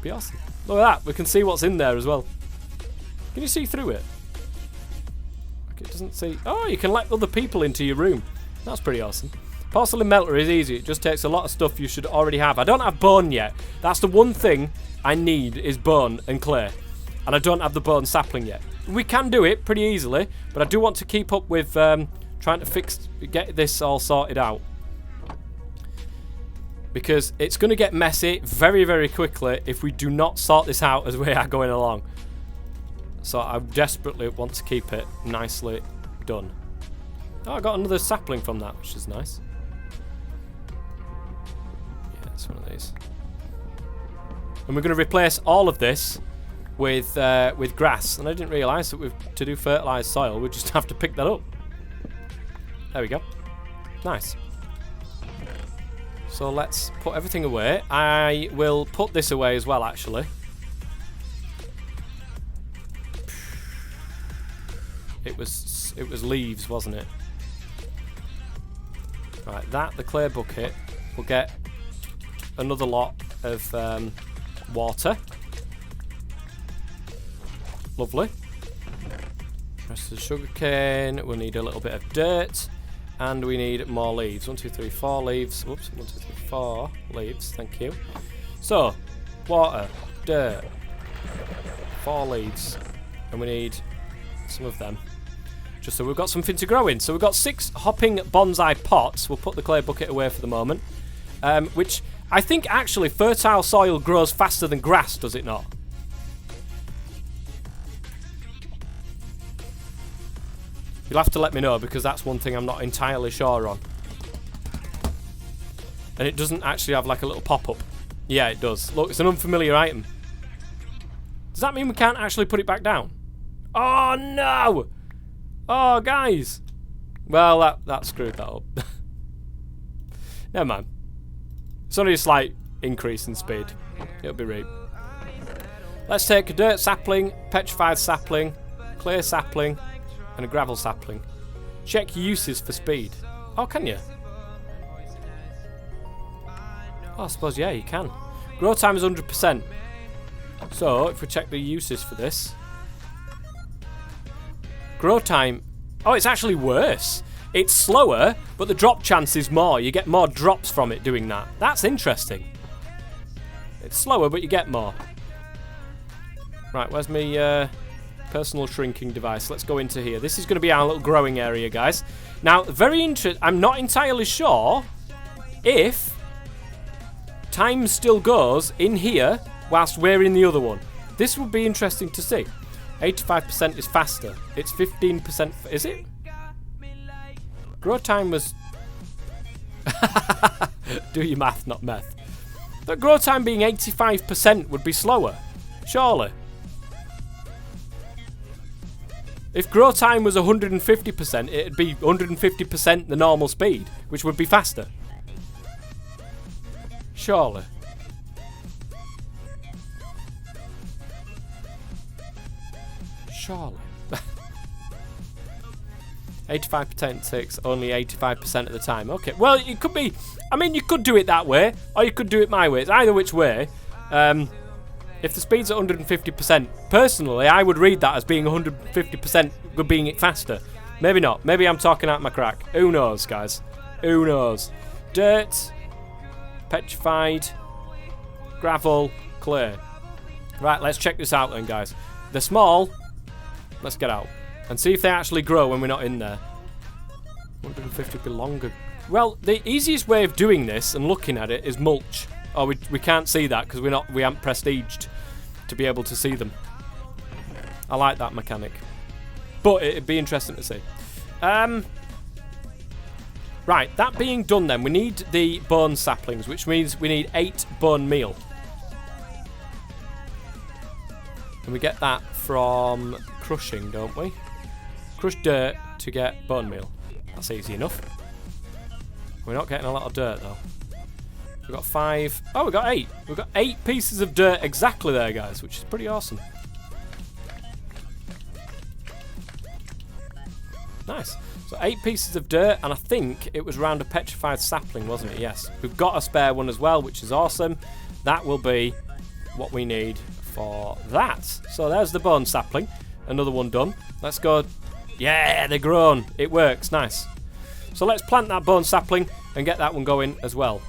Be awesome. Look at that. We can see what's in there as well. Can you see through it? Like it doesn't see. Oh, you can let other people into your room. That's pretty awesome. Porcelain melter is easy. It just takes a lot of stuff you should already have. I don't have bone yet. That's the one thing I need is bone and clay. And I don't have the bone sapling yet. We can do it pretty easily, but I do want to keep up with trying to get this all sorted out. Because it's going to get messy very, very quickly if we do not sort this out as we are going along. So I desperately want to keep it nicely done. Oh, I got another sapling from that, which is nice. Yeah, it's one of these. And we're going to replace all of this with grass. And I didn't realise that to do fertilised soil, we just have to pick that up. There we go. Nice. So let's put everything away. I will put this away as well, actually. It was leaves, wasn't it? Right, the clay bucket will get another lot of water. Lovely. Rest of the sugarcane. We'll need a little bit of dirt. And we need more leaves. 1, 2, 3, 4 leaves. Whoops, 1, 2, 3, 4 leaves. Thank you. So, water, dirt, 4 leaves. And we need some of them. Just so we've got something to grow in. So we've got 6 hopping bonsai pots. We'll put the clay bucket away for the moment. Which I think actually fertile soil grows faster than grass, does it not? You'll have to let me know because that's one thing I'm not entirely sure on. And it doesn't actually have like a little pop-up. Yeah, it does. Look, it's an unfamiliar item. Does that mean we can't actually put it back down? Oh, no! Oh, guys. Well, that screwed that up. Never mind. It's only a slight increase in speed. It'll be right. Let's take a dirt sapling, petrified sapling, clay sapling, and a gravel sapling. Check uses for speed. Oh, can you? Oh, I suppose, yeah, you can. Grow time is 100%. So, if we check the uses for this. Grow time. Oh, it's actually worse. It's slower, but the drop chance is more. You get more drops from it doing that. That's interesting. It's slower, but you get more. Right, where's my personal shrinking device? Let's go into here. This is going to be our little growing area, guys. Now, I'm not entirely sure if time still goes in here whilst we're in the other one. This would be interesting to see. 85% is faster. It's 15%. Is it? Grow time was... Do your math, not meth. But grow time being 85% would be slower. Surely. If grow time was 150%, it'd be 150% the normal speed, which would be faster. Surely. Surely. 85% takes only 85% of the time. Okay, well, it could be... I mean, you could do it that way, or you could do it my way. It's either which way. If the speed's at 150%, personally, I would read that as being 150% being it faster. Maybe not. Maybe I'm talking out my crack. Who knows, guys? Who knows? Dirt, petrified, gravel, clay. Right, let's check this out then, guys. They're small. Let's get out and see if they actually grow when we're not in there. 150 be longer. Well, the easiest way of doing this and looking at it is mulch. Oh, we can't see that because we haven't prestiged to be able to see them. I like that mechanic, but it'd be interesting to see. Right, that being done, then we need the bone saplings, which means we need 8 bone meal, and we get that from crushing, don't we? Crush dirt to get bone meal. That's easy enough. We're not getting a lot of dirt though. We've got 5. Oh, we've got 8. We've got 8 pieces of dirt exactly there, guys, which is pretty awesome. Nice. So 8 pieces of dirt, and I think it was round a petrified sapling, wasn't it? Yes. We've got a spare one as well, which is awesome. That will be what we need for that. So there's the bone sapling. Another one done. Let's go. Yeah, they're grown. It works. Nice. So let's plant that bone sapling and get that one going as well.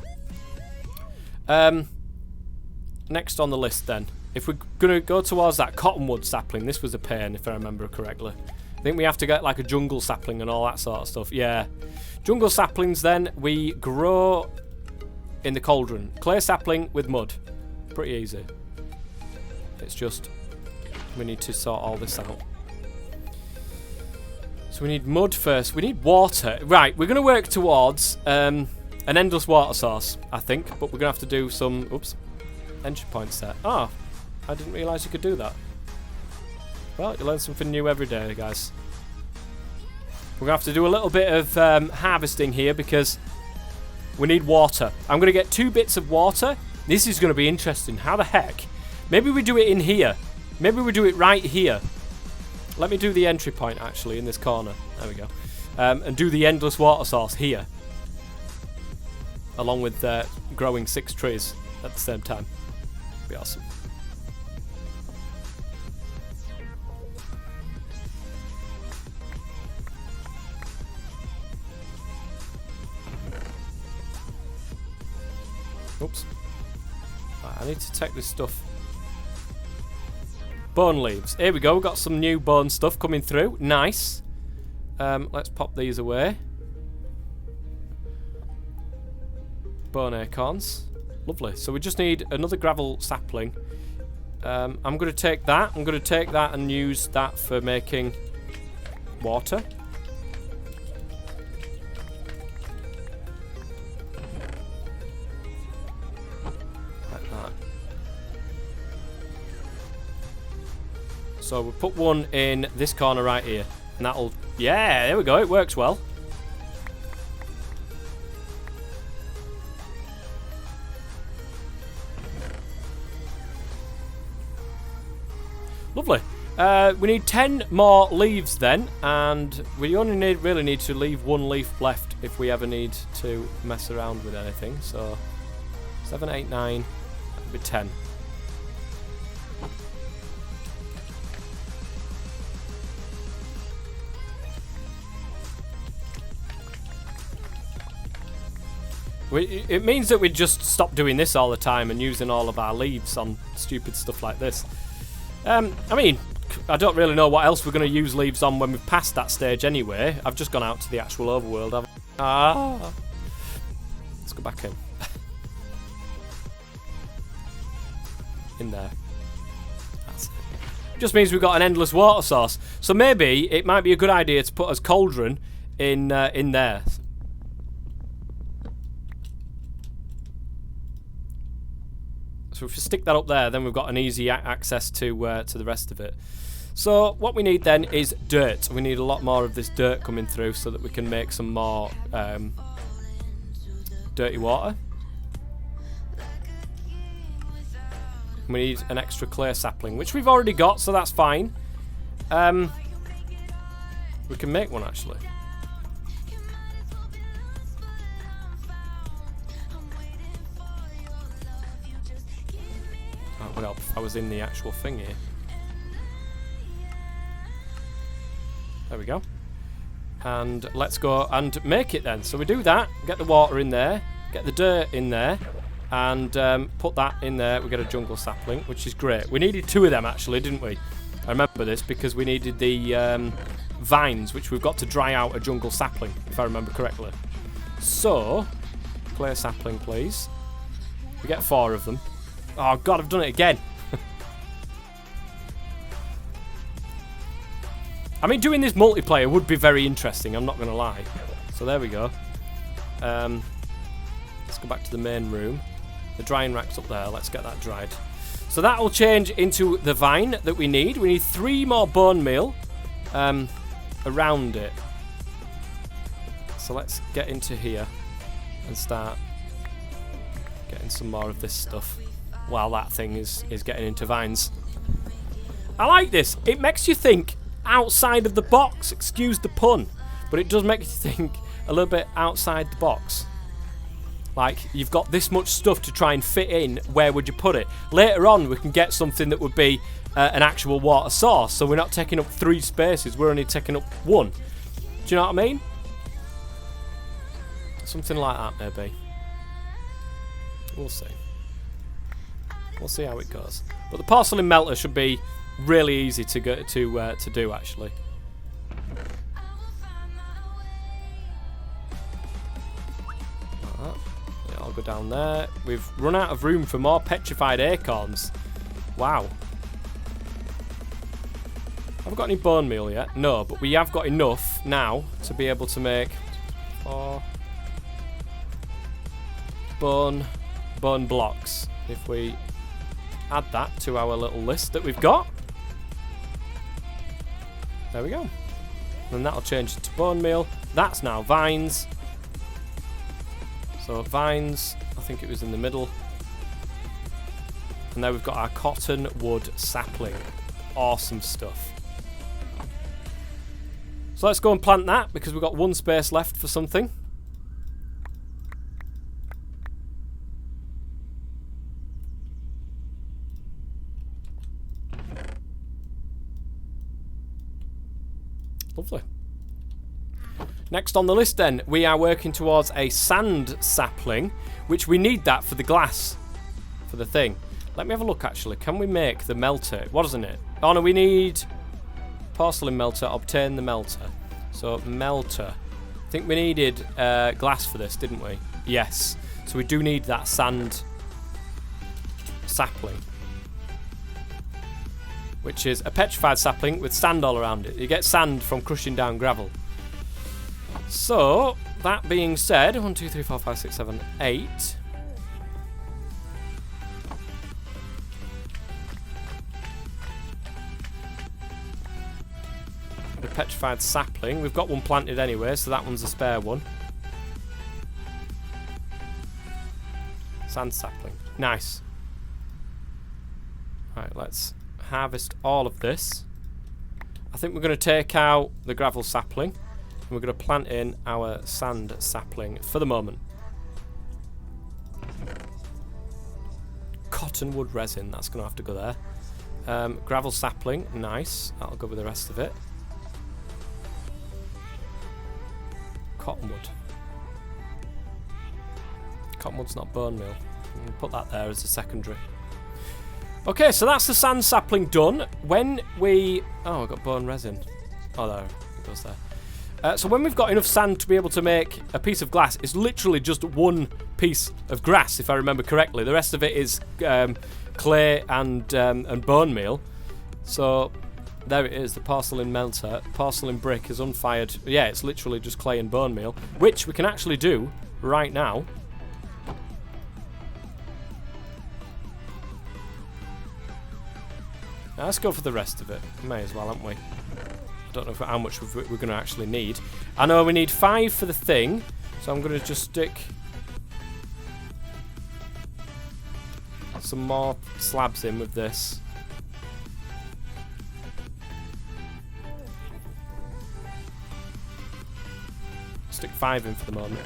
Next on the list then. If we're going to go towards that cottonwood sapling, this was a pain if I remember correctly. I think we have to get like a jungle sapling and all that sort of stuff. Yeah. Jungle saplings then we grow in the cauldron. Clay sapling with mud. Pretty easy. It's just we need to sort all this out. So we need mud first. We need water. Right, we're going to work towards an endless water source, I think. But we're going to have to do some... Oops. Entry points there. Oh, I didn't realise you could do that. Well, you learn something new every day, guys. We're going to have to do a little bit of harvesting here because we need water. I'm going to get 2 bits of water. This is going to be interesting. How the heck? Maybe we do it in here. Maybe we do it right here. Let me do the entry point, actually, in this corner. There we go. And do the endless water source here. Along with growing 6 trees at the same time. Be awesome. Oops. Right, I need to take this stuff. Bone leaves. Here we go. We've got some new bone stuff coming through. Nice. Let's pop these away. Bone acorns. Lovely. So we just need another gravel sapling. I'm going to take that. I'm going to take that and use that for making water. Like that. So we'll put one in this corner right here. And that'll... Yeah, there we go. It works well. Lovely. We need 10 more leaves then, and we only really need to leave 1 leaf left if we ever need to mess around with anything. So 7, 8, 9, that'll be 10. It means that we just stop doing this all the time and using all of our leaves on stupid stuff like this. I mean, I don't really know what else we're going to use leaves on when we've passed that stage anyway. I've just gone out to the actual overworld. Let's go back in. In there. That's it. Just means we've got an endless water source. So maybe it might be a good idea to put us cauldron in there. So if we stick that up there, then we've got an easy access to the rest of it. So what we need then is dirt. We need a lot more of this dirt coming through so that we can make some more dirty water. We need an extra clay sapling, which we've already got, so that's fine. We can make one actually. Well, if I was in the actual thing here. There we go. And let's go and make it then. So we do that, get the water in there, get the dirt in there, and put that in there. We get a jungle sapling, which is great. We needed 2 of them actually, didn't we? I remember this because we needed the vines, which we've got to dry out a jungle sapling, if I remember correctly. So, clay sapling, please. We get 4 of them. Oh god, I've done it again. I mean, doing this multiplayer would be very interesting, I'm not going to lie. So there we go. Let's go back to the main room. The drying rack's up there, let's get that dried. So that will change into the vine that we need. We need 3 more bone meal around it. So let's get into here and start getting some more of this stuff. While that thing is getting into vines. I like this. It makes you think outside of the box. Excuse the pun. But it does make you think a little bit outside the box. Like, you've got this much stuff to try and fit in, where would you put it? Later on, we can get something that would be an actual water source, so we're not taking up 3 spaces, we're only taking up 1. Do you know what I mean? Something like that, maybe. We'll see. We'll see how it goes. But the porcelain melter should be really easy to go to do, actually. Yeah, I'll go down there. We've run out of room for more petrified acorns. Wow. Have we got any bone meal yet? No, but we have got enough now to be able to make 4 bone blocks. If we add that to our little list that we've got. There we go. And that'll change it to bone meal. That's now vines. So vines, I think it was in the middle. And there we've got our cotton wood sapling. Awesome stuff. So let's go and plant that, because we've got 1 space left for something. Lovely. Next on the list then, we are working towards a sand sapling, which we need that for the glass, for the thing. Let me have a look actually. Can we make the melter? What isn't it? Oh no, we need porcelain melter, obtain the melter. So melter. I think we needed glass for this, didn't we? Yes. So we do need that sand sapling, which is a petrified sapling with sand all around it. You get sand from crushing down gravel. So, that being said, 1, 2, 3, 4, 5, 6, 7, 8. The petrified sapling. We've got 1 planted anyway, so that one's a spare one. Sand sapling. Nice. Right, let's harvest all of this. I think we're going to take out the gravel sapling and we're going to plant in our sand sapling for the moment. Cottonwood resin, that's going to have to go there. Gravel sapling, nice. That'll go with the rest of it. Cottonwood. Cottonwood's not bone meal. I'm going to put that there as a secondary. Okay, so that's the sand sapling done. When we... Oh, I've got bone resin. Oh, there. It goes there. So when we've got enough sand to be able to make a piece of glass, it's literally just 1 piece of grass, if I remember correctly. The rest of it is clay and bone meal. So there it is, the porcelain melter. Porcelain brick is unfired. Yeah, it's literally just clay and bone meal, which we can actually do right now. Now let's go for the rest of it. May as well, haven't we? I don't know how much we're going to actually need. I know we need 5 for the thing, so I'm going to just stick some more slabs in with this. Stick 5 in for the moment.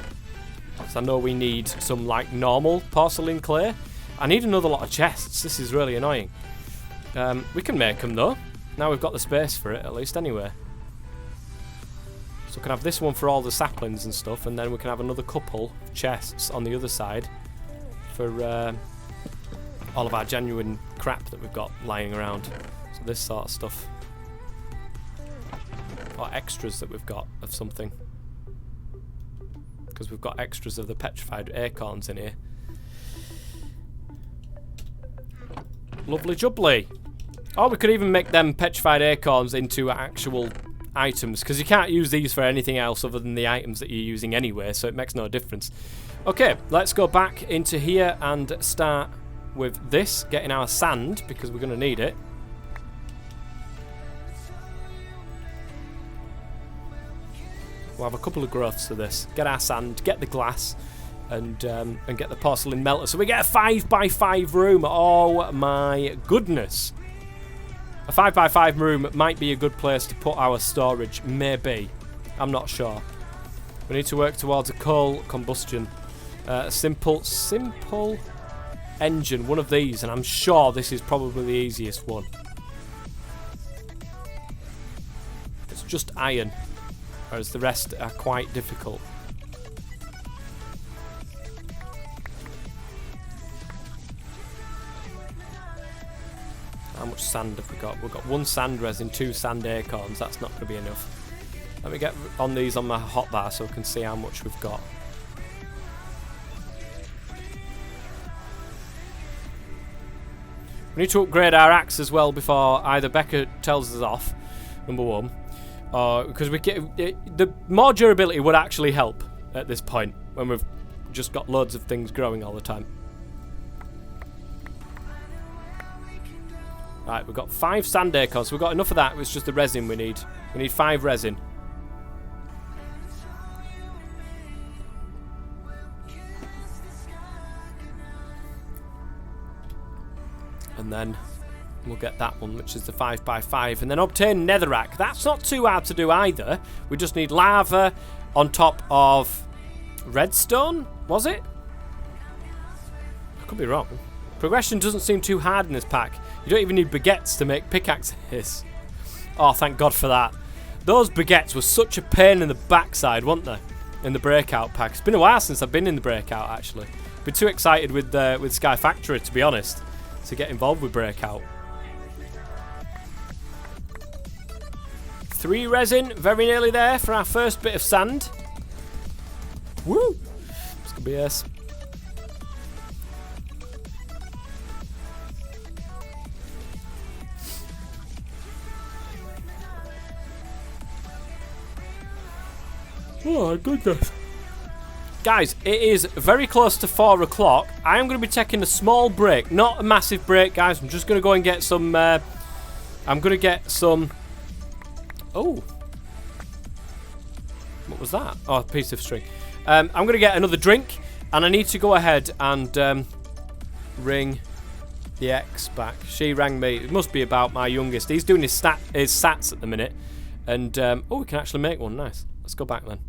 So I know we need some like normal porcelain clay. I need another lot of chests. This is really annoying. We can make them though. Now we've got the space for it, at least anyway. So we can have this one for all the saplings and stuff, and then we can have another couple chests on the other side for all of our genuine crap that we've got lying around. So this sort of stuff. Or extras that we've got of something. Because we've got extras of the petrified acorns in here. Lovely jubbly. Or we could even make them petrified acorns into actual items, because you can't use these for anything else other than the items that you're using anyway, so it makes no difference. Okay, let's go back into here and start with this, getting our sand, because we're going to need it. We'll have a couple of growths to this. Get our sand, get the glass, and get the porcelain melter. So we get a 5x5 room. Oh my goodness. A 5x5 room might be a good place to put our storage. Maybe. I'm not sure. We need to work towards a coal combustion A simple engine, one of these, and I'm sure this is probably the easiest one. It's just iron, whereas the rest are quite difficult. How much sand have we got? We've got 1 sand resin, 2 sand acorns. That's not going to be enough. Let me get on these on my hotbar so I can see how much we've got. We need to upgrade our axe as well before either Becca tells us off, number one, or because the more durability would actually help at this point when we've just got loads of things growing all the time. Right, we've got 5 sand acorns. So we've got enough of that. It's just the resin we need. We need 5 resin. And then we'll get that one, which is the 5x5. And then obtain netherrack. That's not too hard to do either. We just need lava on top of redstone, was it? I could be wrong. Progression doesn't seem too hard in this pack. You don't even need baguettes to make pickaxes. Oh, thank God for that. Those baguettes were such a pain in the backside, weren't they? In the Breakout pack. It's been a while since I've been in the Breakout, actually. Been too excited with Sky Factory, to be honest, to get involved with Breakout. 3 resin, very nearly there for our first bit of sand. Woo! It's gonna be ace. Oh my goodness. Guys, it is very close to 4 o'clock. I am going to be taking a small break. Not a massive break, guys. I'm just going to go and get some... I'm going to get some... Oh. What was that? Oh, a piece of string. I'm going to get another drink. And I need to go ahead and ring the ex back. She rang me. It must be about my youngest. He's doing his sats at the minute. And, oh, we can actually make one. Nice. Let's go back then.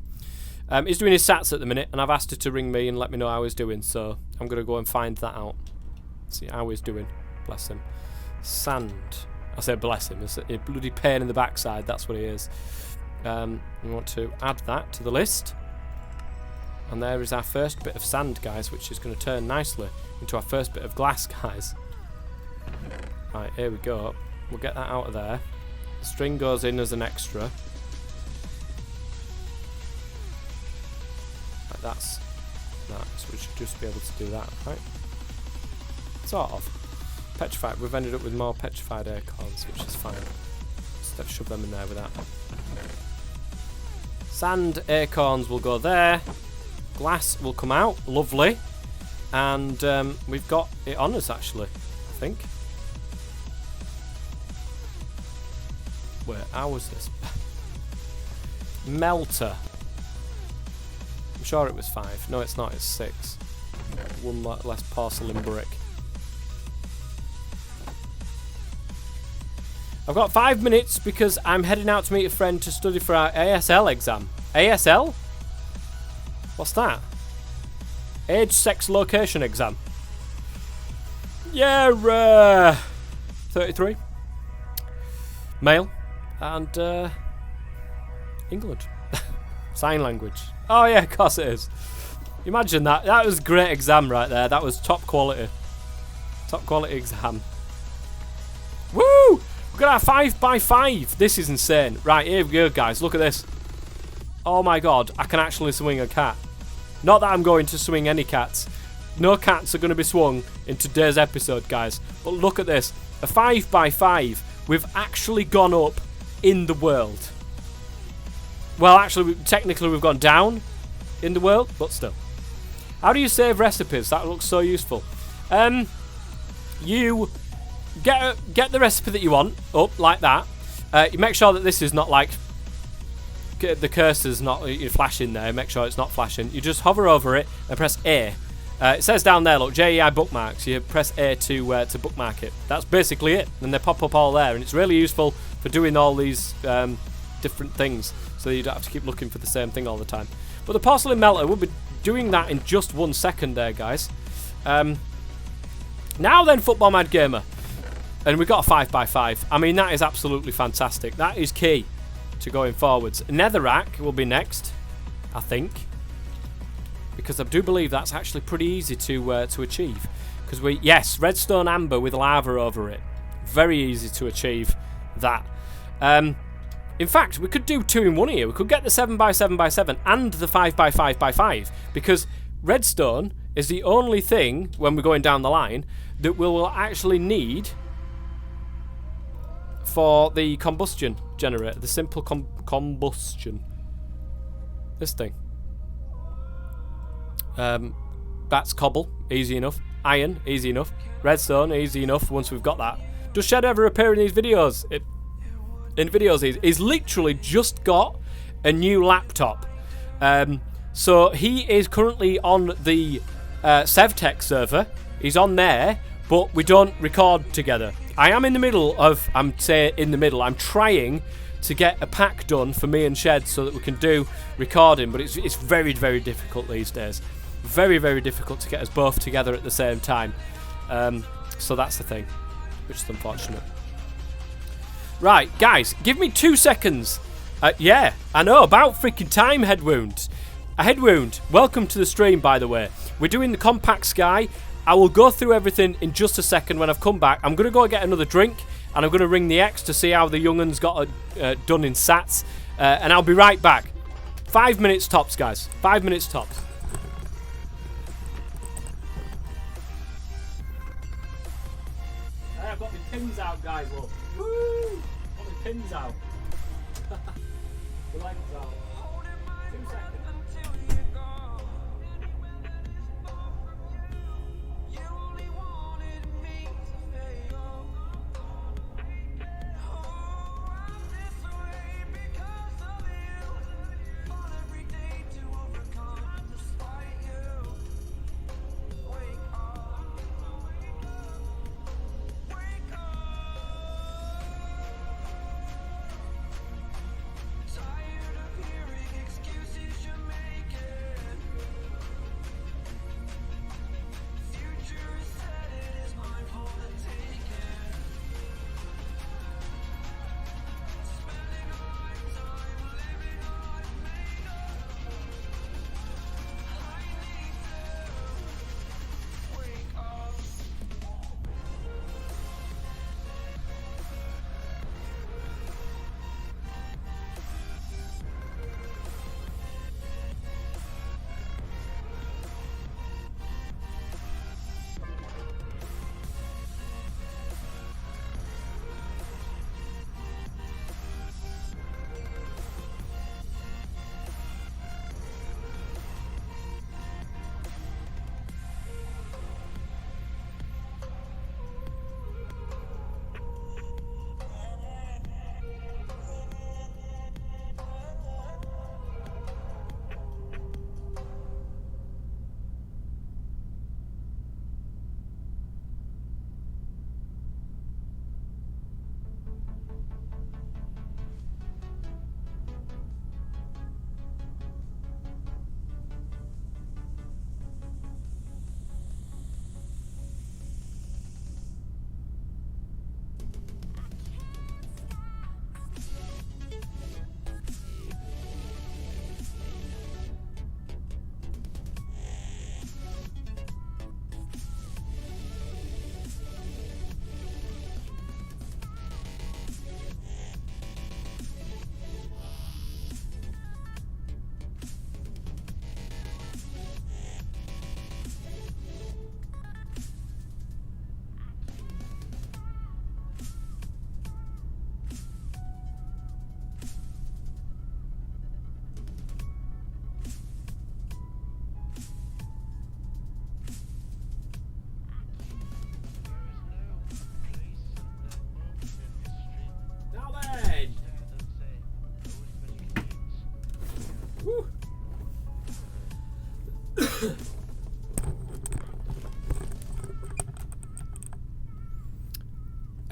He's doing his sats at the minute, and I've asked her to ring me and let me know how he's doing, so I'm going to go and find that out. See how he's doing. Bless him. Sand. I say bless him. It's a bloody pain in the backside. That's what he is. We want to add that to the list. And there is our first bit of sand, guys, which is going to turn nicely into our first bit of glass, guys. Right, here we go. We'll get that out of there. The string goes in as an extra. That's nice. We should just be able to do that, right? Sort of. Petrified. We've ended up with more petrified acorns, which is fine. Let's shove them in there with that. Sand acorns will go there. Glass will come out. Lovely. And we've got it on us, actually, I think. Wait, how was this? Melter. I'm sure it was 5. No, it's not. It's 6. 1 less porcelain brick. I've got 5 minutes because I'm heading out to meet a friend to study for our ASL exam. ASL? What's that? Age, sex, location exam. Yeah, 33. Male. And, England. Sign language. Oh yeah, of course it is. Imagine that. That was a great exam right there. That was top quality. Top quality exam. Woo! We've got our 5x5. This is insane. Right, here we go, guys. Look at this. Oh my God, I can actually swing a cat. Not that I'm going to swing any cats. No cats are going to be swung in today's episode, guys. But look at this. A 5x5. We've actually gone up in the world. Well, actually, technically we've gone down in the world, but still. How do you save recipes? That looks so useful. You get the recipe that you want up like that. You make sure that this is not like the cursor's not flashing there. Make sure it's not flashing. You just hover over it and press A. It says down there, look, JEI bookmarks. You press A to bookmark it. That's basically it. And they pop up all there, and it's really useful for doing all these different things, so you don't have to keep looking for the same thing all the time. But the porcelain melter would be doing that in just 1 second there, guys. Now then, Football Mad Gamer. And we got a 5x5. I mean, that is absolutely fantastic. That is key to going forwards. Netherrack will be next, I think. Because I do believe that's actually pretty easy to achieve. Because yes, redstone amber with lava over it. Very easy to achieve that. In fact, we could do 2 in 1 here. We could get the 7x7x7 and the 5x5x5. Because redstone is the only thing, when we're going down the line, that we will actually need for the combustion generator. The simple combustion. This thing. That's cobble. Easy enough. Iron. Easy enough. Redstone. Easy enough once we've got that. Does Shed ever appear in these videos? He's literally just got a new laptop. So he is currently on the SevTech server. He's on there, but we don't record together. I am in the middle of, I'm trying to get a pack done for me and Shed so that we can do recording, but it's very, very difficult these days. Very, very difficult to get us both together at the same time. So that's the thing, which is unfortunate. Right, guys, give me 2 seconds. Yeah, I know, about freaking time, Head Wound. A Head Wound, welcome to the stream, by the way. We're doing the Compact Sky. I will go through everything in just a second when I've come back. I'm going to go get another drink, and I'm going to ring the X to see how the young'uns got done in sats. And I'll be right back. 5 minutes tops, guys. 5 minutes tops. I've got my pins out, guys, look. Woo! Got my pins out. The legs out. 2 seconds.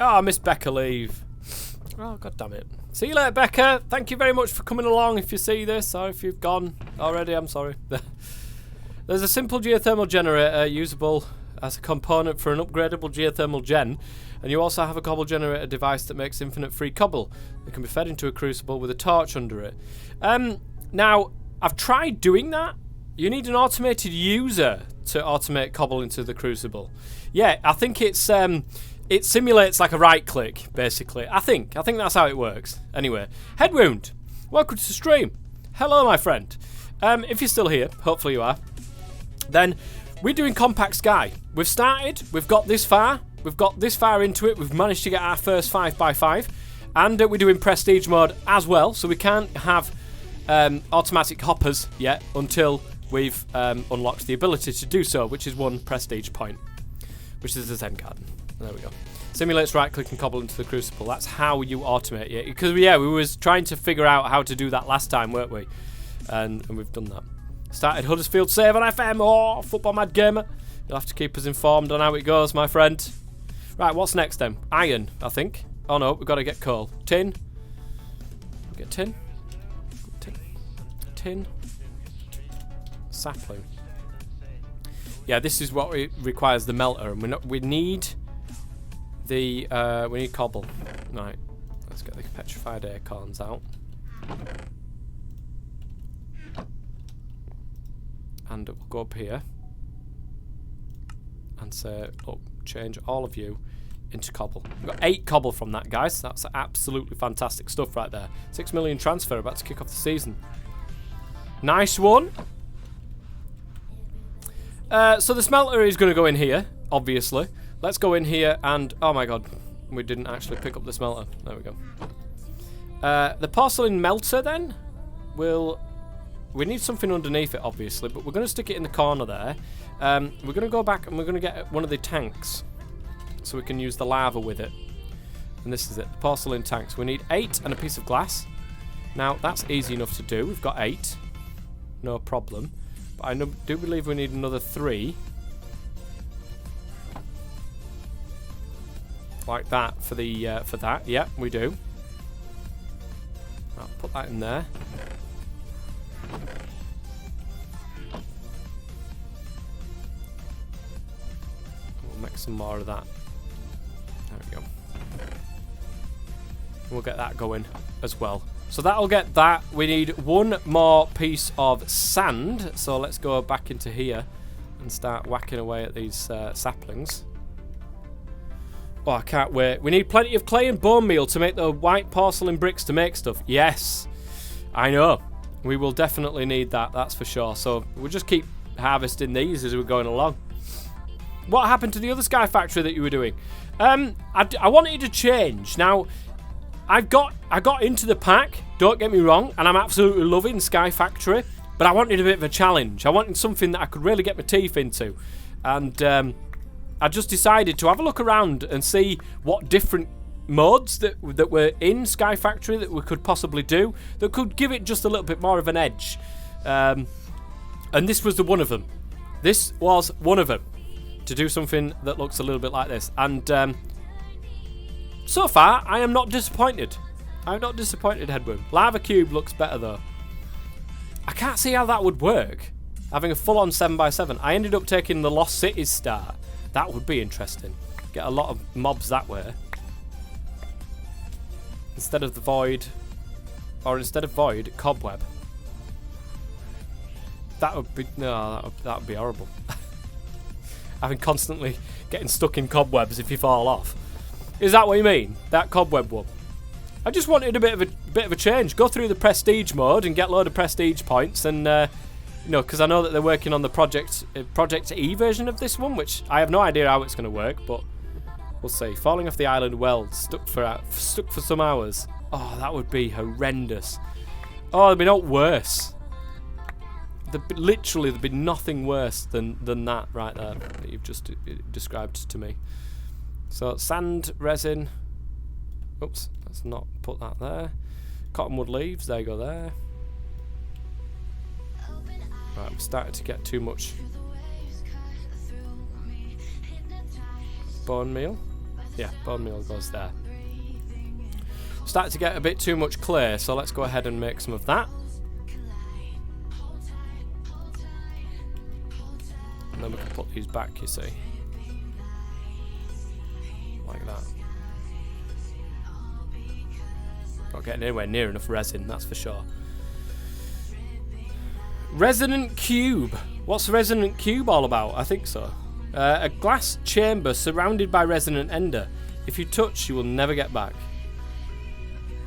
Oh, I missed Becca leave. Oh, god damn it. See you later, Becca. Thank you very much for coming along if you see this, or if you've gone already, I'm sorry. There's a simple geothermal generator usable as a component for an upgradable geothermal gen, and you also have a cobble generator device that makes infinite free cobble. It can be fed into a crucible with a torch under it. Now, I've tried doing that. You need an automated user to automate cobble into the crucible. Yeah, I think it's it simulates like a right click, basically. I think that's how it works. Anyway, Headwound, welcome to the stream. Hello, my friend. If you're still here, hopefully you are, then we're doing Compact Sky. We've started, we've got this far into it, we've managed to get our first 5x5, and we're doing Prestige mode as well, so we can't have automatic hoppers yet until we've unlocked the ability to do so, which is 1 Prestige point, which is the Zen Garden. There we go. Simulates right-click and cobble into the crucible. That's how you automate it. Because, yeah, we was trying to figure out how to do that last time, weren't we? And we've done that. Started Huddersfield Save on FM. Oh, Football Mad Gamer. You'll have to keep us informed on how it goes, my friend. Right, what's next then? Iron, I think. Oh, no, we've got to get coal. Tin. Get tin. Tin. Sapling. Yeah, this is what requires the melter, and we need the we need cobble. Right, let's get the petrified acorns out, and we'll go up here and say, look, change all of you into cobble. We've got 8 cobble from that, guys. That's absolutely fantastic stuff right there. 6 million transfer about to kick off the season. Nice one. So the smelter is going to go in here, obviously. Let's go in here and... Oh my god, we didn't actually pick up the smelter. There we go. The porcelain melter then will... We need something underneath it, obviously, but we're going to stick it in the corner there. We're going to go back and we're going to get one of the tanks so we can use the lava with it. And this is it, the porcelain tanks. We need 8 and a piece of glass. Now, that's easy enough to do. We've got 8. No problem. But I do believe we need another 3. Like that for the for that. Yeah, we do. I'll put that in there. We'll make some more of that. There we go. We'll get that going as well. So that'll get that. We need 1 more piece of sand. So let's go back into here and start whacking away at these saplings. Oh, I can't wait. We need plenty of clay and bone meal to make the white porcelain bricks to make stuff. Yes, I know. We will definitely need that, that's for sure. So we'll just keep harvesting these as we're going along. What happened to the other Sky Factory that you were doing? I wanted to change. Now, I got into the pack, don't get me wrong, and I'm absolutely loving Sky Factory, but I wanted a bit of a challenge. I wanted something that I could really get my teeth into. And I just decided to have a look around and see what different modes that were in Sky Factory that we could possibly do that could give it just a little bit more of an edge. And this was one of them. This was one of them. To do something that looks a little bit like this. And so far, I am not disappointed. I'm not disappointed, Headwound. Lava Cube looks better, though. I can't see how that would work. Having a full-on 7x7. I ended up taking the Lost Cities star. That would be interesting. Get a lot of mobs that way. Instead of the Void. Or instead of Void, Cobweb. That would be... No, that would be horrible. Having constantly getting stuck in cobwebs if you fall off. Is that what you mean? That cobweb one? I just wanted a bit of a change. Go through the prestige mode and get a load of prestige points, and you know, because I know that they're working on the Project E version of this one, which I have no idea how it's going to work, but we'll see. Falling off the island well, stuck for some hours. Oh, that would be horrendous. Oh, there'd be no worse. Literally, there'd be nothing worse than that right there that you've just described to me. So, sand, resin. Oops, let's not put that there. Cottonwood leaves, there you go there. Right, I'm starting to get too much bone meal. Yeah, bone meal goes there. Starting to get a bit too much clay, so let's go ahead and make some of that. his back, you see. Like that. Not getting anywhere near enough resin, that's for sure. Resonant Cube. What's Resonant Cube all about? I think so. A glass chamber surrounded by resonant ender. If you touch, you will never get back.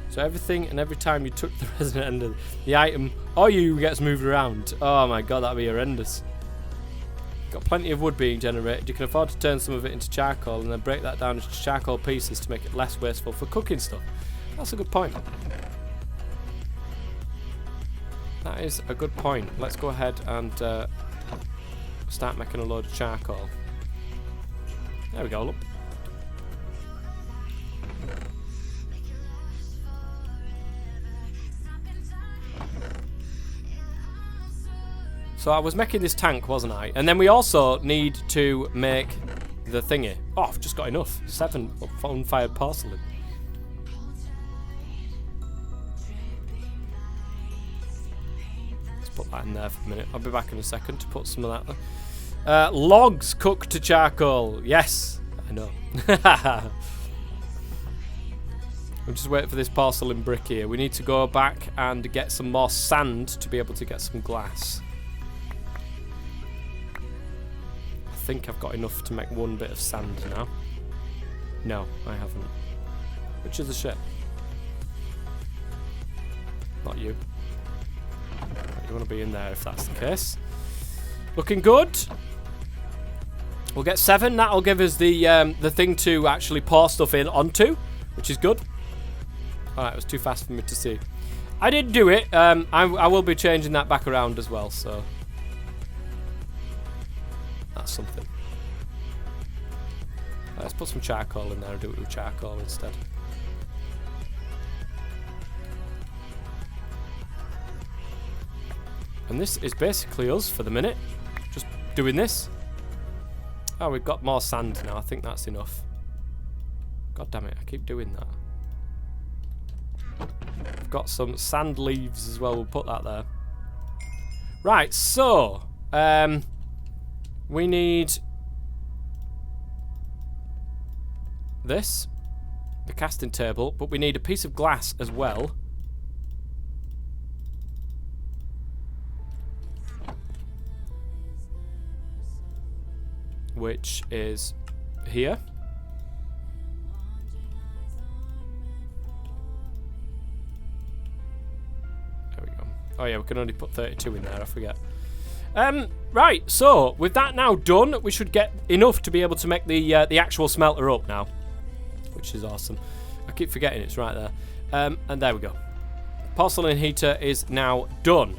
So everything and every time you touch the resonant ender, the item or you gets moved around. Oh my god, that'd be horrendous. Got plenty of wood being generated. You can afford to turn some of it into charcoal and then break that down into charcoal pieces to make it less wasteful for cooking stuff. That's a good point. That is a good point. Let's go ahead and start making a load of charcoal. There we go, look. So I was making this tank, wasn't I? And then we also need to make the thingy. Oh, I've just got enough. 7 unfired porcelain. Let's put that in there for a minute. I'll be back in a second to put some of that there. Logs cooked to charcoal. Yes, I know. I'm just waiting for this porcelain brick here. We need to go back and get some more sand to be able to get some glass. I think I've got enough to make one bit of sand now. No, I haven't. Which is a shit. Not you. You want to be in there if that's the case. Looking good. We'll get 7. That'll give us the thing to actually pour stuff in onto, which is good. Alright, it was too fast for me to see. I did do it. I will be changing that back around as well, so that's something. Let's put some charcoal in there and do it with charcoal instead. And this is basically us for the minute. Just doing this. Oh, we've got more sand now. I think that's enough. God damn it, I keep doing that. I've got some sand leaves as well. We'll put that there. Right, so we need this, the casting table, but we need a piece of glass as well. Which is here. There we go. Oh yeah, we can only put 32 in there, I forget. Right, so with that now done, we should get enough to be able to make the actual smelter up now, which is awesome. I keep forgetting it's right there. And there we go. Porcelain heater is now done.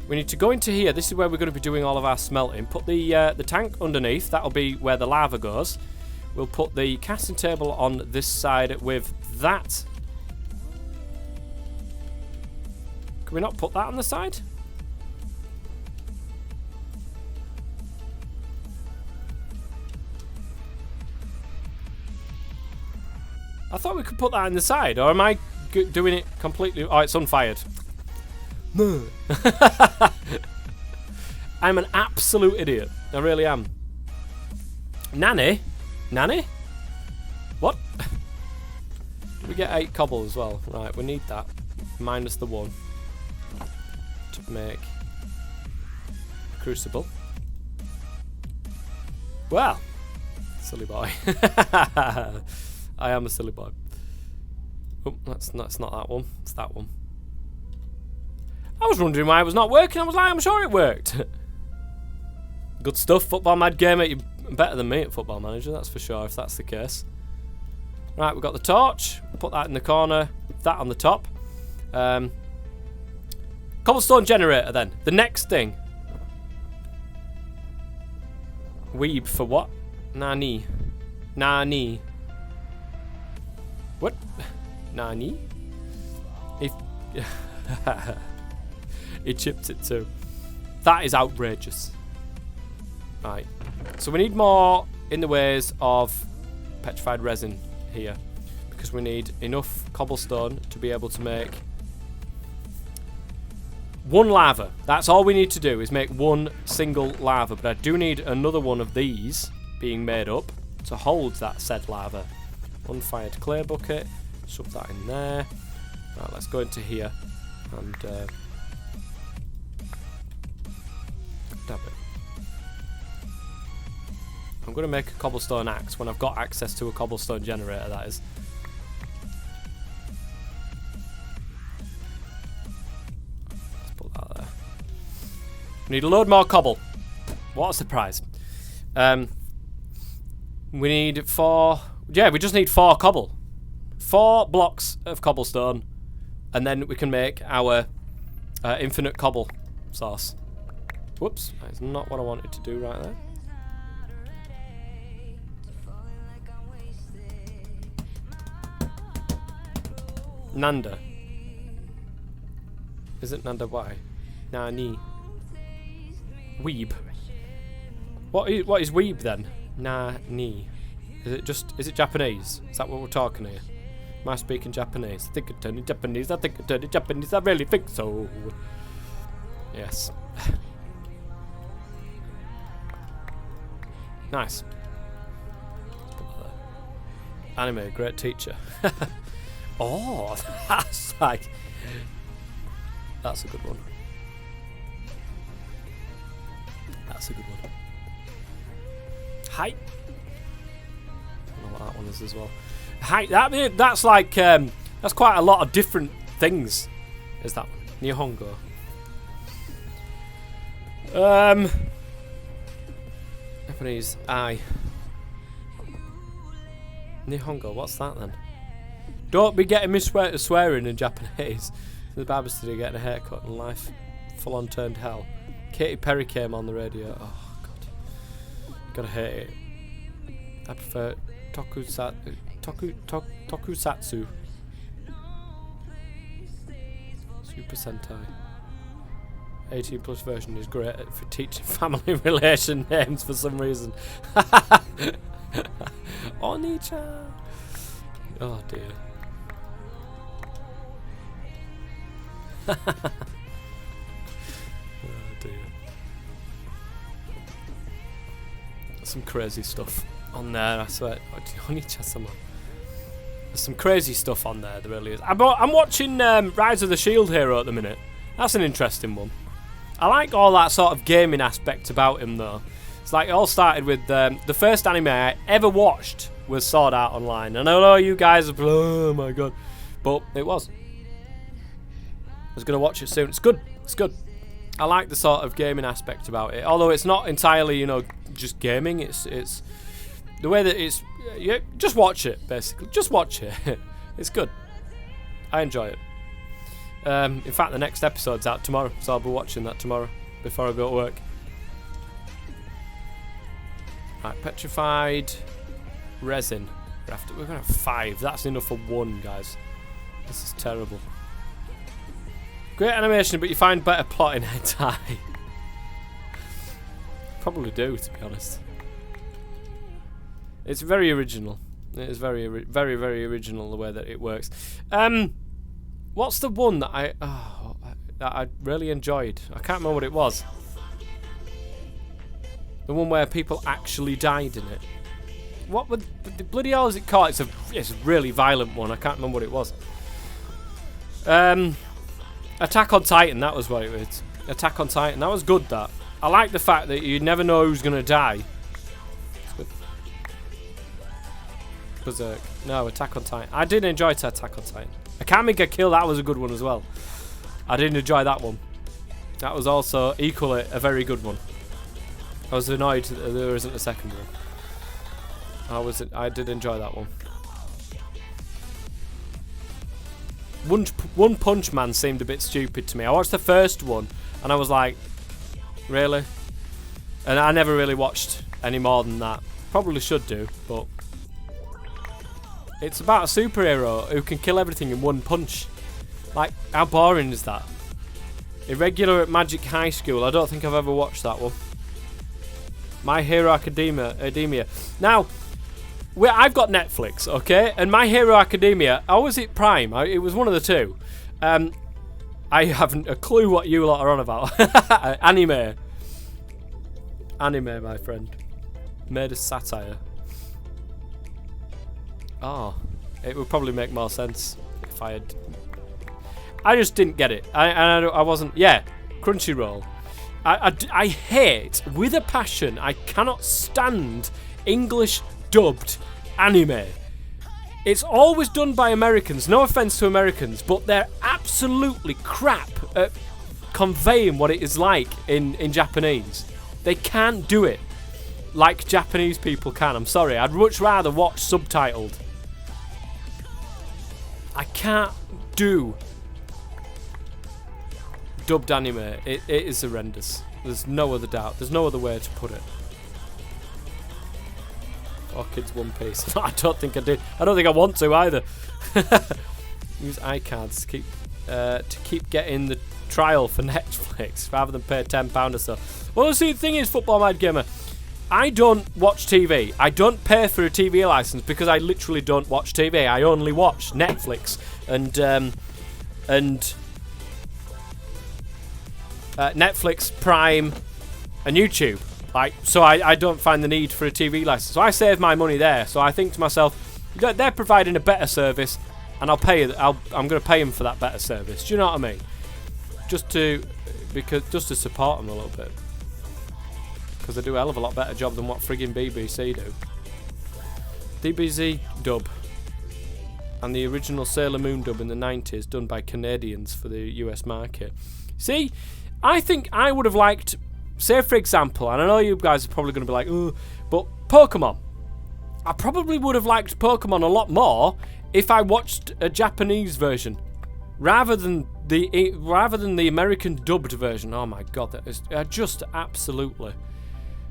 We need to go into here. This is where we're going to be doing all of our smelting. Put the tank underneath. That'll be where the lava goes. We'll put the casting table on this side with that. Can we not put that on the side? I thought we could put that on the side. Or am I doing it completely? Oh, it's unfired. No. I'm an absolute idiot. I really am. Nanny? Nanny? What? Did we get 8 cobble as well? Right, we need that. Minus the 1. To make a crucible. Well. Silly boy. I am a silly boy. Oh, that's not that one. It's that one. I was wondering why it was not working. I was like, I'm sure it worked. Good stuff, Football Mad Gamer. You're better than me at Football Manager, that's for sure, if that's the case. Right, we've got the torch. Put that in the corner. That on the top. Cobblestone generator, then. The next thing. Weeb for what? Nani. Nani. What? Nani? If... He chipped it too. That is outrageous. Right. So we need more in the ways of petrified resin here. Because we need enough cobblestone to be able to make 1 lava. That's all we need to do is make 1 single lava. But I do need another one of these being made up to hold that said lava. Unfired clay bucket. Shove that in there. Right, let's go into here and dab it. I'm going to make a cobblestone axe when I've got access to a cobblestone generator, that is. Let's put that there. We need a load more cobble. What a surprise. We need 4... Yeah, we just need 4 cobble. 4 blocks of cobblestone. And then we can make our infinite cobble sauce. Whoops, that is not what I wanted to do right there. Nanda. Is it Nanda Y? Nani. Weeb. What is weeb then? Nani. Is it Japanese? Is that what we're talking here? Am I speaking Japanese? I think it turned in Japanese. I think it turned in Japanese. I really think so. Yes. Nice. Anime, great teacher. Oh, that's like... That's a good one. That's a good one. Height. I don't know what that one is as well. Height. That's like... that's quite a lot of different things. Is that one? Nihongo. Japanese. Aye. Nihongo. What's that then? Don't be getting me swearing in Japanese. The barber's today getting a haircut and life full on turned hell. Katy Perry came on the radio. Oh god. Gotta hate it. I prefer tokusatsu. Super Sentai. 18 plus version is great for teaching family relation names for some reason. Oni-chan. Oh dear. Oh dear. Some crazy stuff on there, I swear. Oni-chan-sama. There's some crazy stuff on there, there really is. I'm watching Rise of the Shield Hero at the minute. That's an interesting one. I like all that sort of gaming aspect about him though. It's like it all started with the first anime I ever watched was Sword Art Online. And I know you guys are, oh my god. But it was. I was going to watch it soon. It's good. It's good. I like the sort of gaming aspect about it. Although it's not entirely, you know, just gaming. It's the way that it's... Yeah, just watch it, basically. Just watch it. It's good. I enjoy it. In fact, the next episode's out tomorrow, so I'll be watching that tomorrow before I go to work. Right, petrified resin. We're going to have 5. That's enough for 1, guys. This is terrible. Great animation, but you find better plot in hentai. Probably do, to be honest. It's very original. It is very, very original the way that it works. What's the one that I really enjoyed? I can't remember what it was. The one where people actually died in it. What would the bloody hell is it called? It's a really violent one. I can't remember what it was. Attack on Titan. That was what it was. Attack on Titan. That was good. That I like the fact that you never know who's gonna die. Berserk. No, Attack on Titan. I did enjoy Attack on Titan. Akame Kill, that was a good one as well. I did enjoy that one. That was also equally a very good one. I was annoyed that there isn't a second one. I did enjoy that one. One Punch Man seemed a bit stupid to me. I watched the first one and I was like, really? And I never really watched any more than that. Probably should do, but it's about a superhero who can kill everything in one punch. Like, how boring is that? Irregular at Magic High School. I don't think I've ever watched that one. My Hero Academia. Now, I've got Netflix, okay? And My Hero Academia, or was it Prime? It was one of the two. I haven't a clue what you lot are on about. Anime. Anime, my friend. Made a satire. Oh, it would probably make more sense if I had... I just didn't get it. I wasn't... Yeah, Crunchyroll. I hate, with a passion, I cannot stand English dubbed anime. It's always done by Americans. No offense to Americans, but they're absolutely crap at conveying what it is like in Japanese. They can't do it like Japanese people can. I'm sorry. I'd much rather watch subtitled. I can't do dubbed anime. It is horrendous. There's no other doubt. There's no other way to put it. Or Kids One Piece. I don't think I did. I don't think I want to either. Use iCards to keep getting the trial for Netflix rather than pay £10 or so. Well, see, the thing is, Football Mad Gamer, I don't watch TV. I don't pay for a TV license because I literally don't watch TV. I only watch Netflix and Netflix, Prime, and YouTube. So I don't find the need for a TV license. So I save my money there. So I think to myself, they're providing a better service, and I'm going to pay them for that better service. Do you know what I mean? Just to support them a little bit, because they do a hell of a lot better job than what friggin' BBC do. DBZ dub and the original Sailor Moon dub in the 90s, done by Canadians for the US market. See, I think I would have liked, say for example, and I know you guys are probably going to be like, oh, but Pokemon. I probably would have liked Pokemon a lot more if I watched a Japanese version rather than the American dubbed version. Oh my god, that is just absolutely.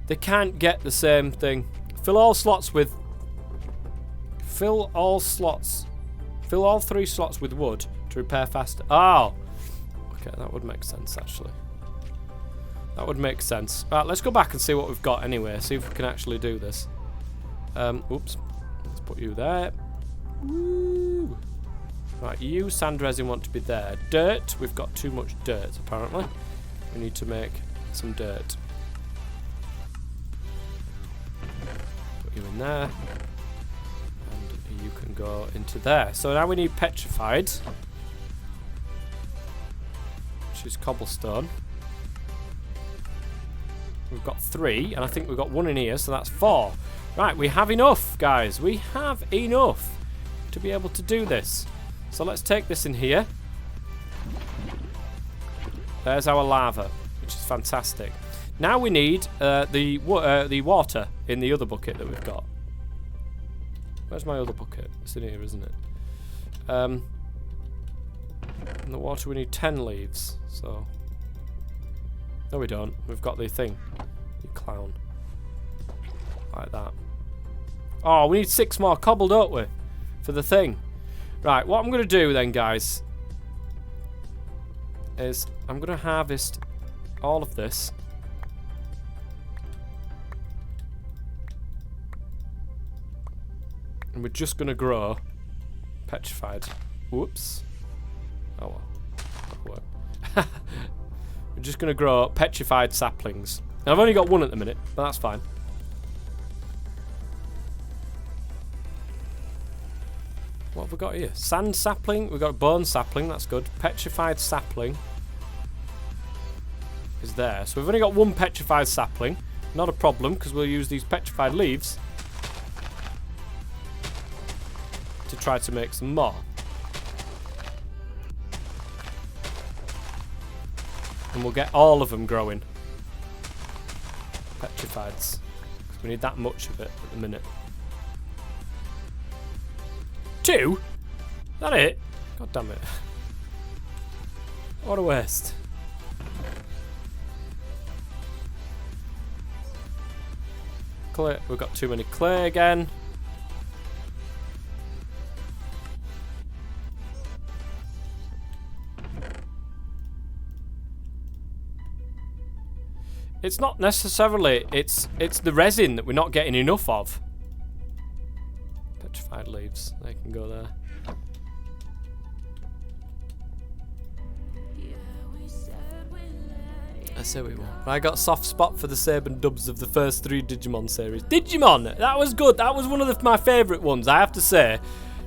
They can't get the same thing. Fill all 3 slots with wood to repair faster. Oh, okay, that would make sense actually. That would make sense. Right, let's go back and see what we've got anyway. See if we can actually do this. Oops. Let's put you there. Woo. Right, you, sand resin, want to be there. Dirt. We've got too much dirt, apparently. We need to make some dirt. Put you in there. And you can go into there. So now we need petrified, which is cobblestone. We've got 3, and I think we've got 1 in here, so that's 4. Right, we have enough, guys. We have enough to be able to do this. So let's take this in here. There's our lava, which is fantastic. Now we need the water in the other bucket that we've got. Where's my other bucket? It's in here, isn't it? In the water we need 10 leaves, so... No, we don't. We've got the thing. You clown. Like that. Oh, we need 6 more cobble, don't we? For the thing. Right, what I'm going to do then, guys, is I'm going to harvest all of this. And we're just going to grow petrified. Whoops. Oh, well. That'll work. We're just going to grow petrified saplings. Now, I've only got 1 at the minute, but that's fine. What have we got here? Sand sapling. We've got bone sapling. That's good. Petrified sapling is there. So we've only got 1 petrified sapling. Not a problem, because we'll use these petrified leaves to try to make some more. And we'll get all of them growing. Petrifieds. We need that much of it at the minute. 2? Is that it? God damn it. What a waste. Clay. We've got too many clay again. It's not necessarily, it's the resin that we're not getting enough of. Petrified leaves, they can go there. see what you want. I got a soft spot for the Sab and Dubs of the first 3 Digimon series. Digimon! That was good. That was one of my favourite ones, I have to say.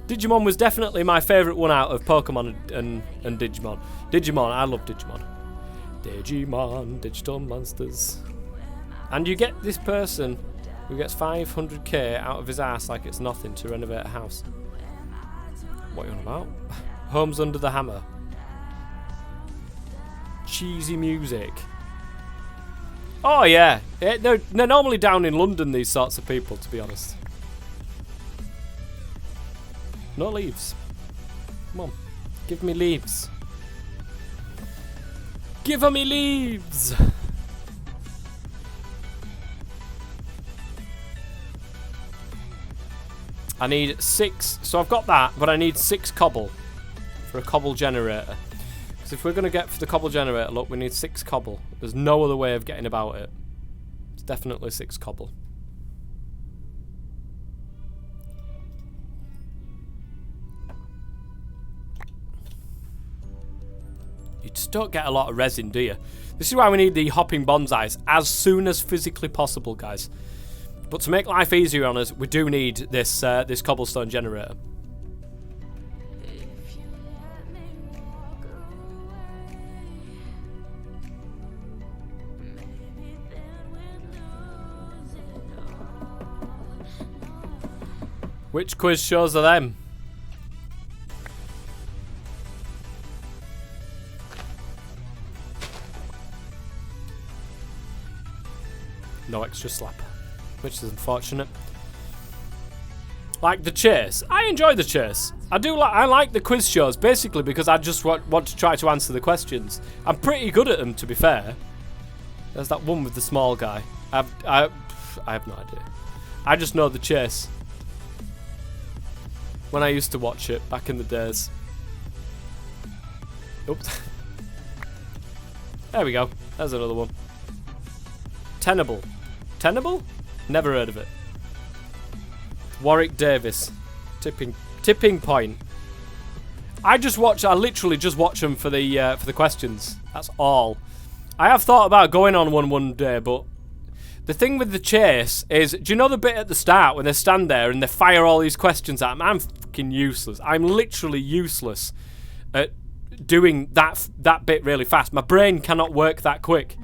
Digimon was definitely my favourite one out of Pokemon and Digimon. Digimon, I love Digimon. Digimon, digital monsters. And you get this person who gets 500k out of his ass like it's nothing to renovate a house. What are you on about? Homes Under the Hammer. Cheesy music. Oh yeah, they're normally down in London, these sorts of people, to be honest. No leaves. Come on, give me leaves. Give me leaves. I need 6, so I've got that, but I need 6 cobble for a cobble generator. Because if we're going to get for the cobble generator, look, we need 6 cobble. There's no other way of getting about it. It's definitely 6 cobble. You just don't get a lot of resin, do you? This is why we need the hopping bonsais as soon as physically possible, guys. But to make life easier on us, we do need this this cobblestone generator. Which quiz shows are them? No extra slap, which is unfortunate. Like the chase, I enjoy the chase. I like the quiz shows basically because I just want to try to answer the questions. I'm pretty good at them, to be fair. There's that one with the small guy. I have no idea. I just know the chase. When I used to watch it back in the days. Oops. There we go. There's another one. Tenable. Tenable? Never heard of it. Warwick Davis. Tipping Point. I literally just watch them for the questions. That's all. I have thought about going on one day, but the thing with the chase is, do you know the bit at the start when they stand there and they fire all these questions at them? I'm fucking useless. I'm literally useless at doing that bit really fast. My brain cannot work that quick,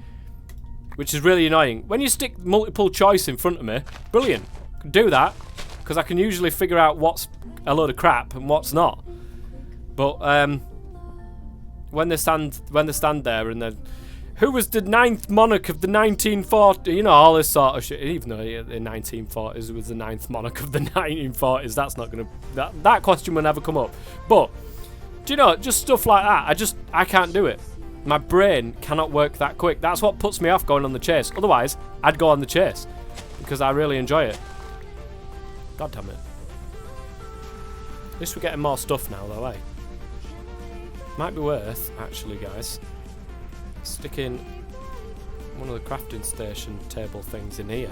which is really annoying. When you stick multiple choice in front of me, brilliant. I can do that because I can usually figure out what's a load of crap and what's not. But when they stand there and then, who was the 9th monarch of the 1940s? You know, all this sort of shit. Even though the 1940s was the 9th monarch of the 1940s, that's not gonna that question will never come up. But do you know, just stuff like that? I can't do it. My brain cannot work that quick. That's what puts me off going on the chase. Otherwise, I'd go on the chase because I really enjoy it. God damn it. At least we're getting more stuff now, though, eh? Might be worth, actually, guys, sticking one of the crafting station table things in here.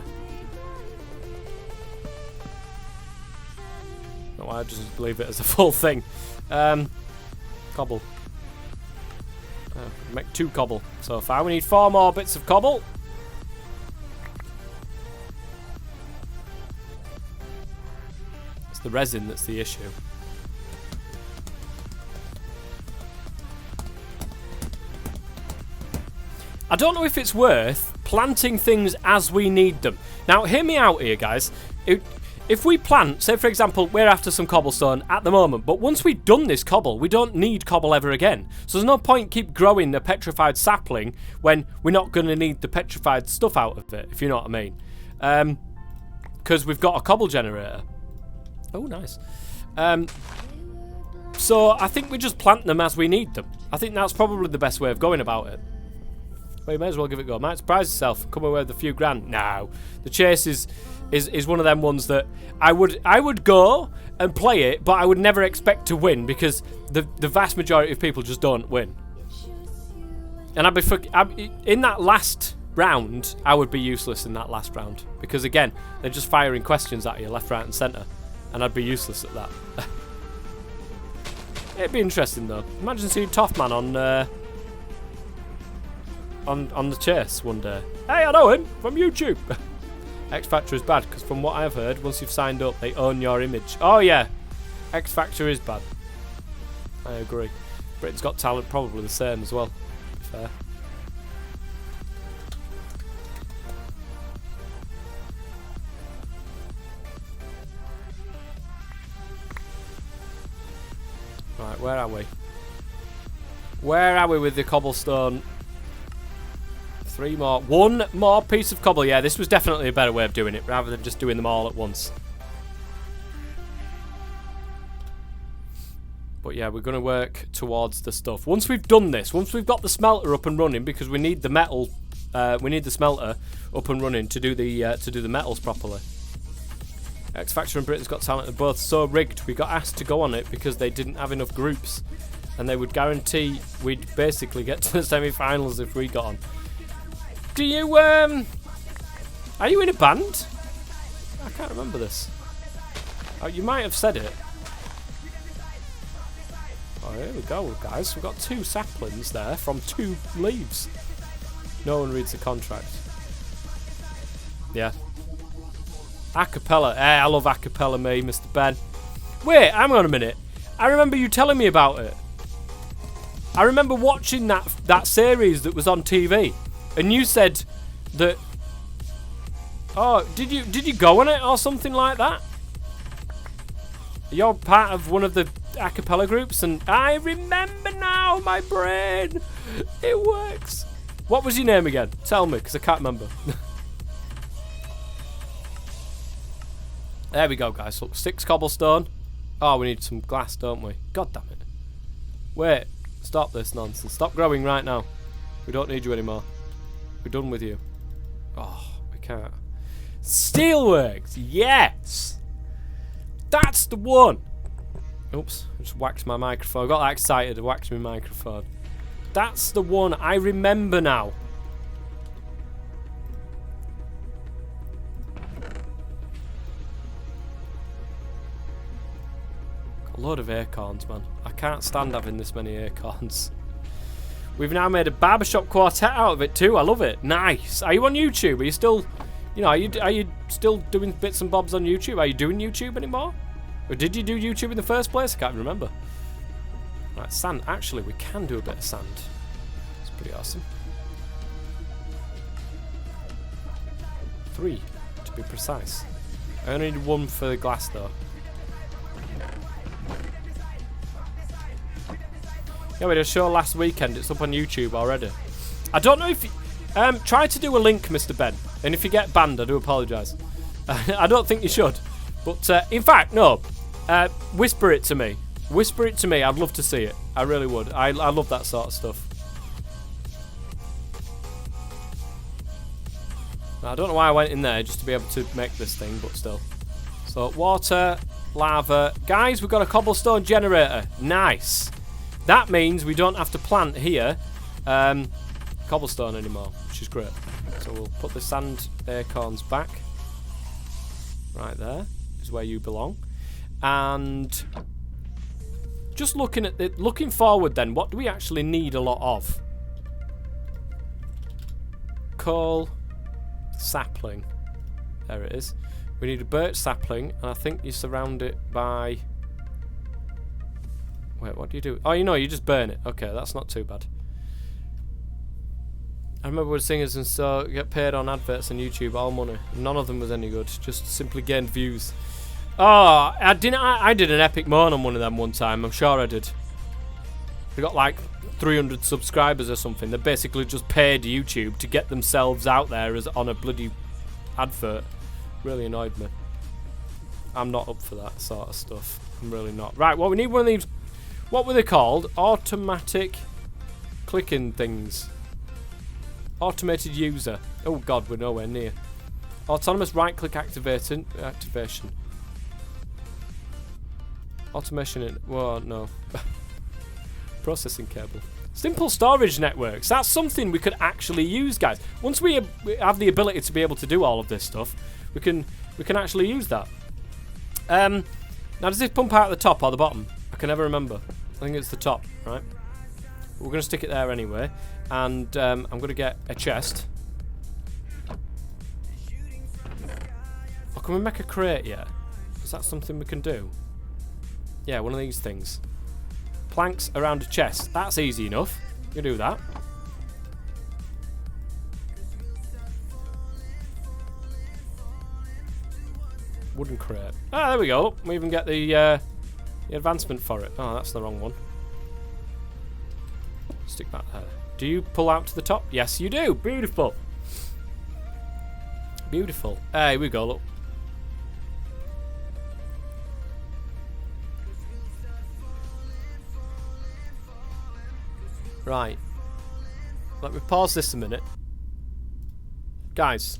No, I just leave it as a full thing. Cobble. Make 2 cobble so far. We need 4 more bits of cobble. It's the resin that's the issue. I don't know if it's worth planting things as we need them. Now, hear me out here, guys. If we plant, say for example, we're after some cobblestone at the moment, but once we've done this cobble, we don't need cobble ever again. So there's no point keep growing a petrified sapling when we're not going to need the petrified stuff out of it, if you know what I mean. Because we've got a cobble generator. Oh, nice. So I think we just plant them as we need them. I think that's probably the best way of going about it. Well, you may as well give it a go. Might surprise yourself. Come away with a few grand. No. The chase is one of them ones that I would go and play it, but I would never expect to win because the vast majority of people just don't win. And in that last round, I would be useless in that last round because again, they're just firing questions at you left, right, and centre, and I'd be useless at that. It'd be interesting though. Imagine seeing Toffman on the chase one day. Hey, I know him from YouTube. X Factor is bad because from what I've heard, once you've signed up, they own your image. Oh yeah, X Factor is bad. I agree. Britain's Got Talent probably the same as well. To be fair. Right, where are we? Where are we with the cobblestone? 3 more. 1 more piece of cobble. Yeah, this was definitely a better way of doing it, rather than just doing them all at once. But yeah, we're going to work towards the stuff. Once we've done this, once we've got the smelter up and running, because we need the metal, we need the smelter up and running to do the metals properly. X Factor and Britain's Got Talent are both so rigged. We got asked to go on it because they didn't have enough groups, and they would guarantee we'd basically get to the semi-finals if we got on. Do you are you in a band? I can't remember this. Oh, you might have said it. Oh, here we go, guys. We've got 2 saplings there from 2 leaves. No one reads the contract. Yeah. Acapella. Hey, I love acapella, me, Mr. Ben. Wait, hang on a minute. I remember you telling me about it. I remember watching that series that was on TV, and you said that. Oh, did you go on it or something like that? You're part of one of the a cappella groups, and I remember now, my brain. It works. What was your name again? Tell me, because I can't remember. There we go, guys. Look, 6 cobblestone. Oh, we need some glass, don't we? God damn it. Wait. Stop this nonsense. Stop growing right now. We don't need you anymore. We're done with you. Oh, we can't. Steelworks. Yes. That's the one. Oops. I just whacked my microphone. I got that excited. I whacked my microphone. That's the one. I remember now. A load of acorns, man. I can't stand having this many acorns. We've now made a barbershop quartet out of it too. I love it. Nice. Are you on YouTube? Are you still, you know, are you still doing bits and bobs on YouTube? Are you doing YouTube anymore? Or did you do YouTube in the first place? I can't remember. Right, sand. Actually, we can do a bit of sand. It's pretty awesome. 3, to be precise. I only need 1 for the glass, though. Yeah, we did a show last weekend. It's up on YouTube already. I don't know if you, try to do a link, Mr. Ben. And if you get banned, I do apologise. I don't think you should. But, in fact, no. Whisper it to me. Whisper it to me. I'd love to see it. I really would. I love that sort of stuff. Now, I don't know why I went in there, just to be able to make this thing, but still. So, water, lava. Guys, we've got a cobblestone generator. Nice. That means we don't have to plant here cobblestone anymore, which is great. So we'll put the sand acorns back. Right there is where you belong. And just looking forward then, what do we actually need a lot of? Coal, sapling. There it is. We need a birch sapling, and I think you surround it by... Wait, what do you do? Oh, you know, you just burn it. Okay, that's not too bad. I remember when singers and so get paid on adverts on YouTube, all money. None of them was any good. Just simply gained views. Oh, I did an epic moan on one of them one time. I'm sure I did. They got like 300 subscribers or something. They basically just paid YouTube to get themselves out there as on a bloody advert. Really annoyed me. I'm not up for that sort of stuff. I'm really not. Right, well, we need one of these. What were they called? Automatic clicking things. Automated user. Oh god, we're nowhere near. Autonomous right-click activation. Automation in... Well, no. Processing cable. Simple storage networks. That's something we could actually use, guys. Once we have the ability to be able to do all of this stuff, we can actually use that. Now, does this pump out the top or the bottom? I can never remember. I think it's the top, right? We're going to stick it there anyway. And I'm going to get a chest. Oh, can we make a crate yet? Is that something we can do? Yeah, one of these things. Planks around a chest. That's easy enough. You can do that. Wooden crate. Ah, there we go. We even get the advancement for it. Oh, that's the wrong one. Stick that there. Do you pull out to the top? Yes, you do. Beautiful. Beautiful. Here we go, look. Right. Let me pause this a minute. Guys.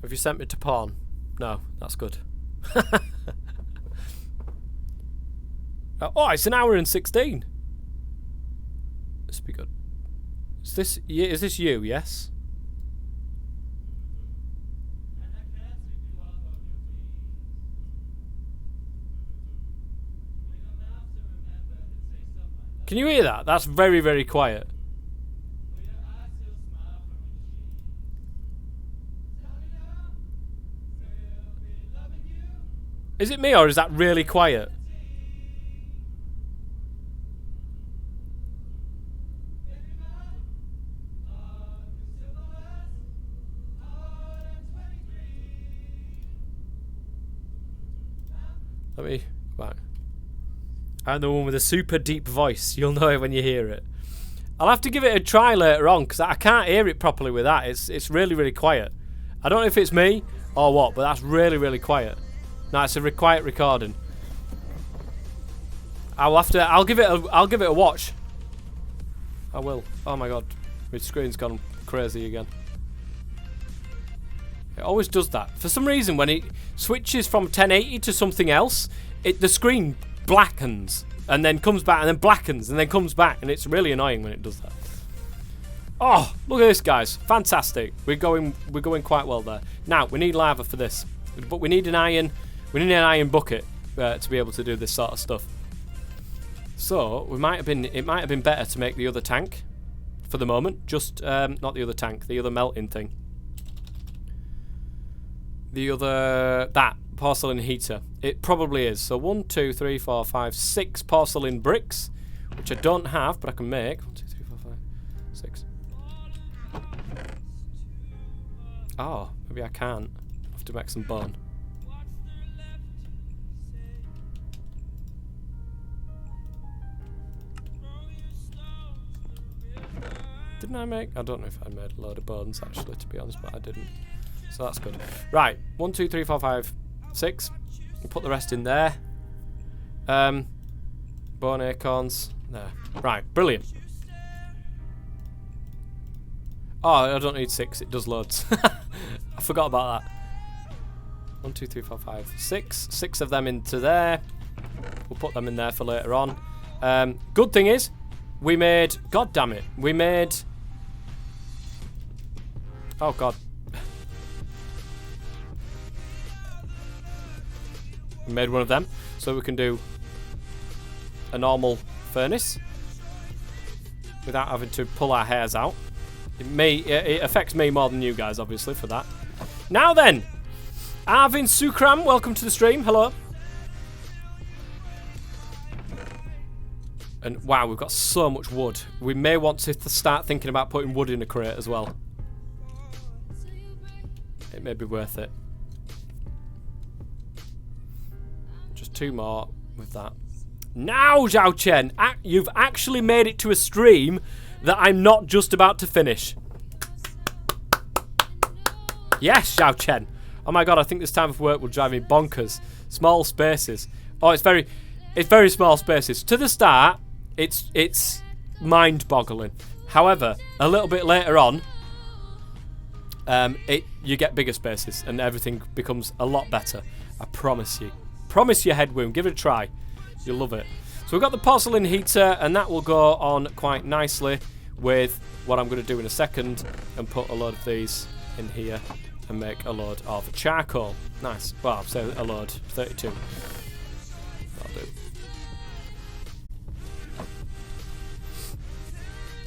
Have you sent me to pawn? No, that's good. Oh, it's an hour and 16. This be good. Is this you? Yes. Can you hear that? That's very, very quiet. Is it me or is that really quiet? Let me go back. I'm the one with a super deep voice. You'll know it when you hear it. I'll have to give it a try later on because I can't hear it properly with that. It's really, really quiet. I don't know if it's me or what, but that's really, really quiet. No, it's a quiet recording. I'll give it a watch. I will. Oh my god, my screen's gone crazy again. It always does that. For some reason, when it switches from 1080 to something else, the screen blackens and then comes back and then blackens and then comes back, and it's really annoying when it does that. Oh, look at this, guys! Fantastic. We're going quite well there. Now we need lava for this, but we need an iron. We need an iron bucket to be able to do this sort of stuff. So it might have been better to make the other tank for the moment. Just not the other tank, the other melting thing. That porcelain heater. It probably is. So 1, 2, 3, 4, 5, 6 porcelain bricks, which I don't have, but I can make. 1, 2, 3, 4, 5, 6. Oh, maybe I can't. I have to make some bone. Didn't I make? I don't know if I made a load of bones actually, to be honest, but I didn't. So that's good. Right, 1, 2, 3, 4, 5, 6. We'll put the rest in there. Bone acorns there. Right, brilliant. Oh, I don't need 6. It does loads. I forgot about that. 1, 2, 3, 4, 5, 6. 6 of them into there. We'll put them in there for later on. Good thing is, we made... God damn it. We made... Oh, God. We made one of them. So we can do a normal furnace without having to pull our hairs out. It affects me more than you guys, obviously, for that. Now then, Arvin Sukram, welcome to the stream. Hello. And wow, we've got so much wood. We may want to start thinking about putting wood in a crate as well. It may be worth it. Just 2 more with that. Now, Zhao Chen, you've actually made it to a stream that I'm not just about to finish. Yes, Zhao Chen. Oh my god, I think this time of work will drive me bonkers. Small spaces. Oh, it's very small spaces. To the start, it's mind-boggling. However, a little bit later on, you get bigger spaces and everything becomes a lot better. I promise you. Promise you, Headwound. Give it a try. You'll love it. So we've got the porcelain heater, and that will go on quite nicely with what I'm going to do in a second and put a load of these in here and make a load of charcoal. Nice. Well, I'll say a load. 32. That'll do.